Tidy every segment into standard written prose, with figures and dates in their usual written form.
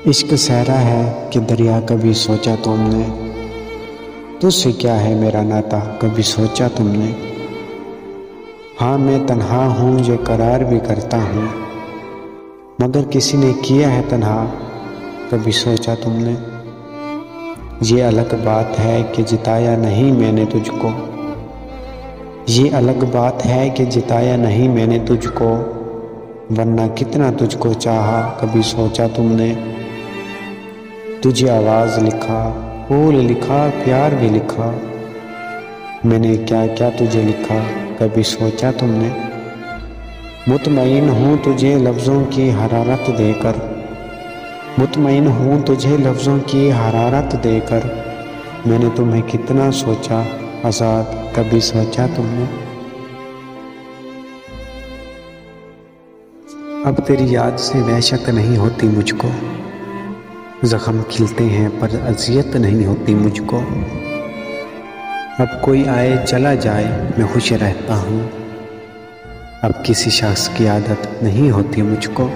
इश्क सहरा है कि दरिया, कभी सोचा तुमने? तुझसे क्या है मेरा नाता, कभी सोचा तुमने? हाँ मैं तन्हा हूँ ये करार भी करता हूँ, मगर किसी ने किया है तन्हा, कभी सोचा तुमने? ये अलग बात है कि जिताया नहीं मैंने तुझको, ये अलग बात है कि जिताया नहीं मैंने तुझको, वरना कितना तुझको चाहा, कभी सोचा तुमने? तुझे आवाज़ लिखा, फूल लिखा, प्यार भी लिखा, मैंने क्या क्या तुझे लिखा, कभी सोचा तुमने? मुतमईन हूँ तुझे लफ्ज़ों की हरारत देकर, मुतमईन हूँ तुझे लफ्ज़ों की हरारत देकर, मैंने तुम्हें कितना सोचा आज़ाद, कभी सोचा तुमने? अब तेरी याद से वहशत नहीं होती मुझको, ज़ख्म खिलते हैं पर अज़ियत नहीं होती मुझको। अब कोई आए चला जाए मैं खुश रहता हूँ, अब किसी शख्स की आदत नहीं होती मुझको।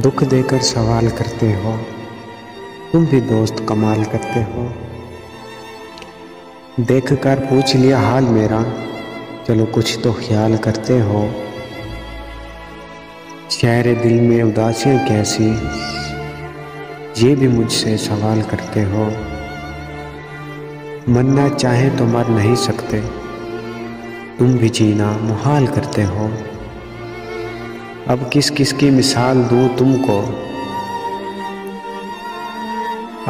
दुख देकर सवाल करते हो, तुम भी दोस्त कमाल करते हो। देख कर पूछ लिया हाल मेरा, चलो कुछ तो ख्याल करते हो। शहरे दिल में उदासियाँ कैसी, ये भी मुझसे सवाल करते हो। मरना चाहे तो मर नहीं सकते, तुम भी जीना मुहाल करते हो। अब किस किस की मिसाल दूँ तुमको,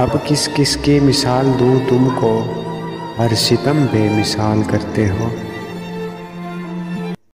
अब किस किस की मिसाल दूँ तुमको, हर सितम बेमिसाल करते हो।